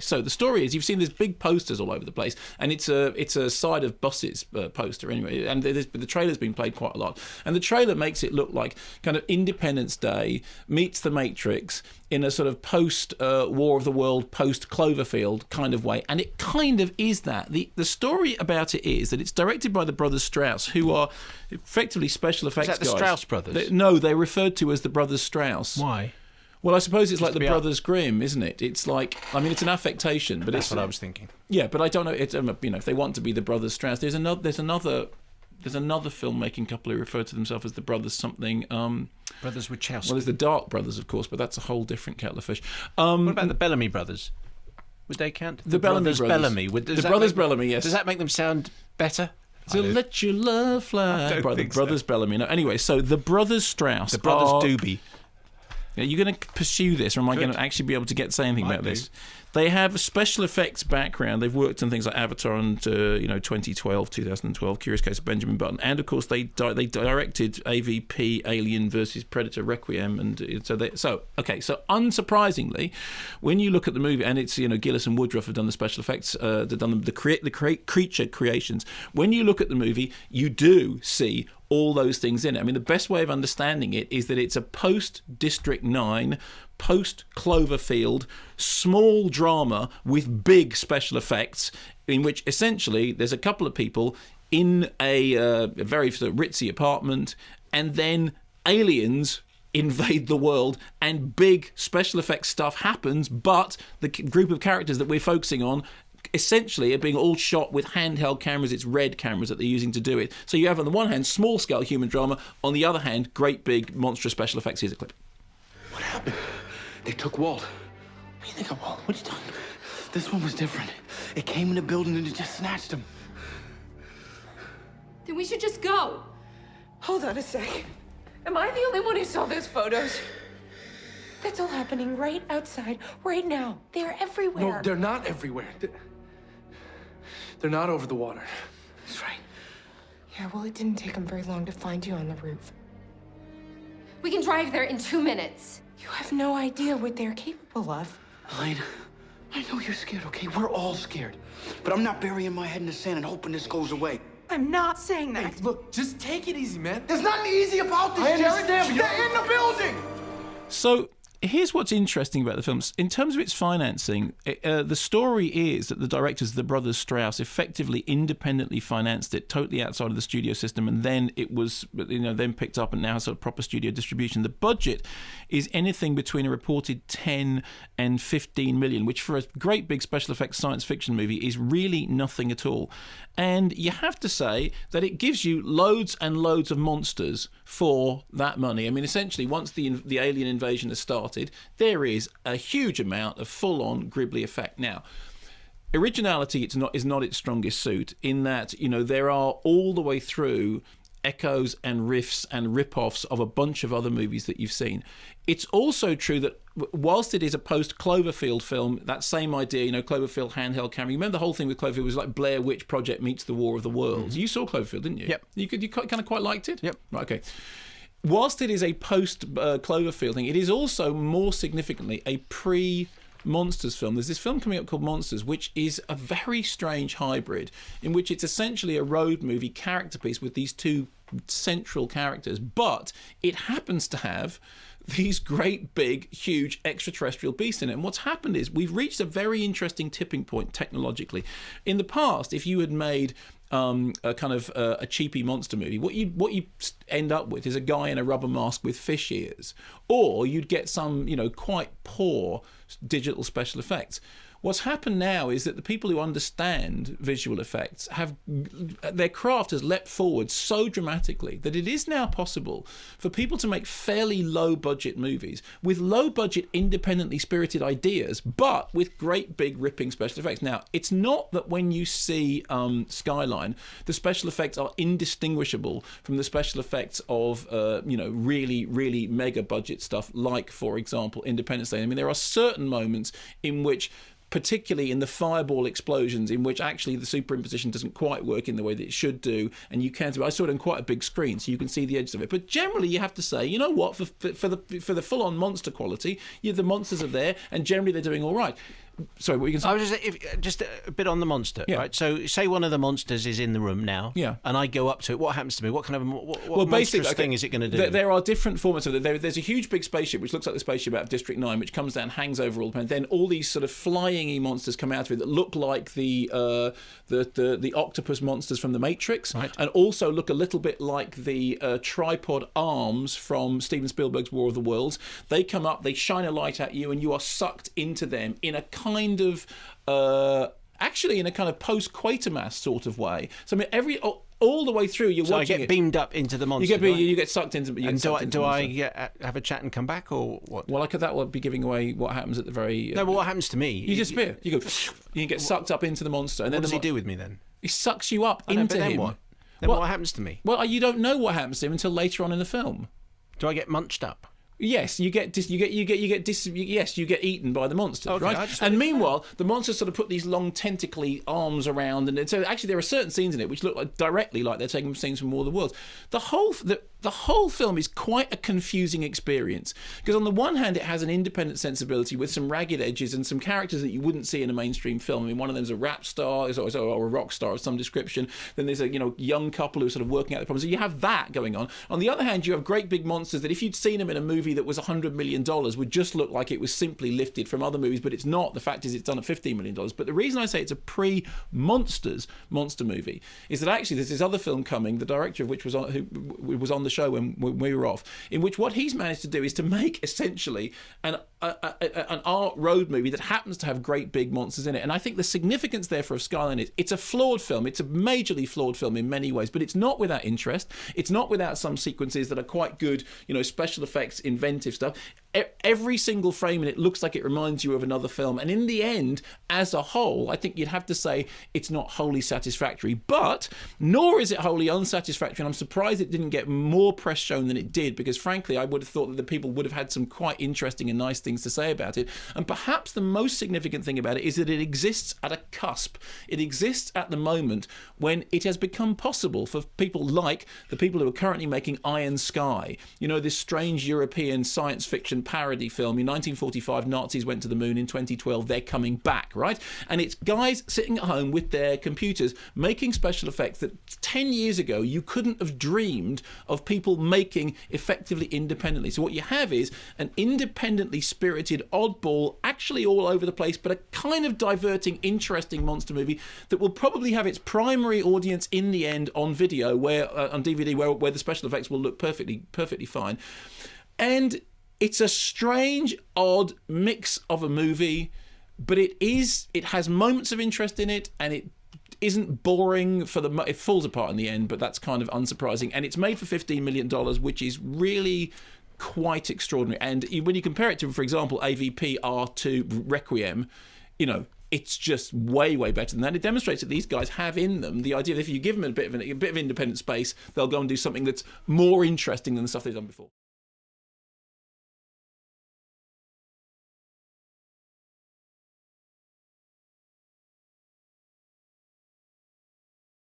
So the story is, you've seen there's big posters all over the place, and it's a side of buses poster anyway, and the trailer's been played quite a lot, and the trailer makes it look like kind of Independence Day meets The Matrix in a sort of post War of the World, post Cloverfield kind of way, and it kind of is that. The story about it is that it's directed by the brothers Strauss, who are effectively special effects guys. Is that the Strauss brothers? No, they're referred to as the brothers Strauss. Why? Well, I suppose it's like the Brothers Grimm, isn't it? It's like, I mean, it's an affectation, but that's what I was thinking. Yeah, but I don't know. It's if they want to be the Brothers Strauss, there's another filmmaking couple who refer to themselves as the Brothers something. Brothers Wachowski. Well, there's the Dark Brothers, of course, but that's a whole different kettle of fish. What about the Bellamy brothers? Would they count? The Bellamy brothers. Bellamy. The Brothers Bellamy, yes. Does that make them sound better? So let your love fly. Brothers Bellamy. No, anyway, so the Brothers Strauss. The Brothers Doobie. Are you going to pursue this, or am I going to actually be able to say anything about this? They have a special effects background. They've worked on things like Avatar and 2012, Curious Case of Benjamin Button, and of course they directed AVP, Alien versus Predator, Requiem, and so unsurprisingly, when you look at the movie, and it's Gillis and Woodruff have done the special effects, they've done the creature creations. When you look at the movie, you do see all those things in it. I mean, the best way of understanding it is that it's a post-District 9, post-Cloverfield, small drama with big special effects, in which essentially there's a couple of people in a very sort of ritzy apartment, and then aliens invade the world and big special effects stuff happens, but the group of characters that we're focusing on essentially are being all shot with handheld cameras. It's red cameras that they're using to do it. So you have on the one hand small scale human drama, on the other hand great big monstrous special effects. Here's a clip. What happened? They took Walt. What do you think of Walt? What are you talking about? This one was different. It came in the building and it just snatched him. Then we should just go. Hold on a sec. Am I the only one who saw those photos? That's all happening right outside, right now. They're everywhere. No, they're not everywhere. They're not over the water. That's right. Yeah, well, it didn't take them very long to find you on the roof. We can drive there in 2 minutes. You have no idea what they're capable of. Elaine, I know you're scared, okay? We're all scared. But I'm not burying my head in the sand and hoping this goes away. I'm not saying that. Hey, look, just take it easy, man. There's nothing easy about this, Jared. They're in the building! So here's what's interesting about the film. In terms of its financing, the story is that the directors, the brothers Strauss, effectively independently financed it, totally outside of the studio system, and then it was, then picked up and now has sort of proper studio distribution. The budget is anything between a reported 10 and 15 million, which for a great big special effects science fiction movie is really nothing at all. And you have to say that it gives you loads and loads of monsters for that money. I mean, essentially, once the alien invasion has started, there is a huge amount of full-on gribbly effect. Now, originality is not its strongest suit, in that, there are all the way through echoes and riffs and rip-offs of a bunch of other movies that you've seen. It's also true that whilst it is a post-Cloverfield film, that same idea, Cloverfield handheld camera. You remember the whole thing with Cloverfield was like Blair Witch Project meets the War of the Worlds. Mm-hmm. You saw Cloverfield, didn't you? Yep. You kind of quite liked it? Yep. Right, okay. Whilst it is a post-Cloverfield thing, it is also more significantly a Monsters film. There's this film coming up called Monsters, which is a very strange hybrid in which it's essentially a road movie character piece with these two central characters, but it happens to have these great big huge extraterrestrial beasts in it. And what's happened is we've reached a very interesting tipping point technologically. In the past, if you had made a kind of a cheapy monster movie, what you end up with is a guy in a rubber mask with fish ears, or you'd get some quite poor digital special effects. What's happened now is that the people who understand visual effects their craft has leapt forward so dramatically that it is now possible for people to make fairly low budget movies with low budget independently spirited ideas, but with great big ripping special effects. Now, it's not that when you see Skyline, the special effects are indistinguishable from the special effects of really, really mega budget stuff like, for example, Independence Day. I mean, there are certain moments in which, particularly in the fireball explosions, in which actually the superimposition doesn't quite work in the way that it should do, and you can't. I saw it on quite a big screen, so you can see the edges of it. But generally, you have to say, you know what, for the full-on monster quality, the monsters are there, and generally they're doing all right. Sorry, what were you I going to say? was just a bit on the monster, Yeah. right? So, say one of the monsters is in the room now, Yeah. and I go up to it. What happens to me? What kind of what Well, basically, monstrous thing is it going to do? There are different formats of it. There's a huge big spaceship which looks like the spaceship out of District 9, which comes down, hangs over all the planet. Then all these sort of flying-y monsters come out of it that look like the octopus monsters from The Matrix, Right. and also look a little bit like the tripod arms from Steven Spielberg's War of the Worlds. They come up, they shine a light at you, and you are sucked into them in a kind of actually in a kind of post-Quatermass sort of way. So I mean, all the way through, you're so I watching get it. beamed up into the monster. You get sucked into. And do I have a chat and come back, or what? Well, that would be giving away what happens at the very. No, but what happens to me? You disappear. You go. You get sucked up into the monster, and What then does he do with me then? He sucks you up I know, into but then him. what? Then Well- what happens to me? Well, you don't know what happens to him until later on in the film. Do I get munched up? Yes, you get eaten by the monsters, Okay, right? And meanwhile, the monsters sort of put these long tentacly arms around, and so actually there are certain scenes in it which look like directly like they're taking scenes from War of the Worlds. The whole film is quite a confusing experience because on the one hand it has an independent sensibility with some ragged edges and some characters that you wouldn't see in a mainstream film. I mean, one of them's a rap star or a rock star of some description. Then there's a young couple who are sort of working out the problems. So you have that going on. On the other hand, you have great big monsters that if you'd seen them in a movie that was $100 million would just look like it was simply lifted from other movies, but it's not. The fact is it's done at $15 million. But the reason I say it's a pre-Monsters monster movie is that actually there's this other film coming, the director of which was on the show when we were off, in which what he's managed to do is to make essentially an art road movie that happens to have great big monsters in it. And I think the significance therefore of Skyline is it's a flawed film. It's a majorly flawed film in many ways, but it's not without interest. It's not without some sequences that are quite good, special effects, inventive stuff. Every single frame in it looks like it reminds you of another film. And in the end, as a whole, I think you'd have to say it's not wholly satisfactory. But nor is it wholly unsatisfactory. And I'm surprised it didn't get more press shown than it did, because frankly, I would have thought that the people would have had some quite interesting and nice things to say about it. And perhaps the most significant thing about it is that it exists at a cusp. It exists at the moment when it has become possible for people like the people who are currently making Iron Sky, this strange European science fiction parody film. In 1945, Nazis went to the moon. In 2012, they're coming back, right? And it's guys sitting at home with their computers making special effects that 10 years ago you couldn't have dreamed of people making effectively independently. So what you have is an independently spirited, oddball, actually all over the place, but a kind of diverting, interesting monster movie that will probably have its primary audience in the end on video, on DVD, where the special effects will look perfectly fine. And it's a strange, odd mix of a movie, but it has moments of interest in it, and it isn't boring it falls apart in the end, but that's kind of unsurprising. And it's made for $15 million, which is really quite extraordinary. And when you compare it to, for example, AVP R2 Requiem, it's just way, way better than that. It demonstrates that these guys have in them the idea that if you give them a bit of independent space, they'll go and do something that's more interesting than the stuff they've done before.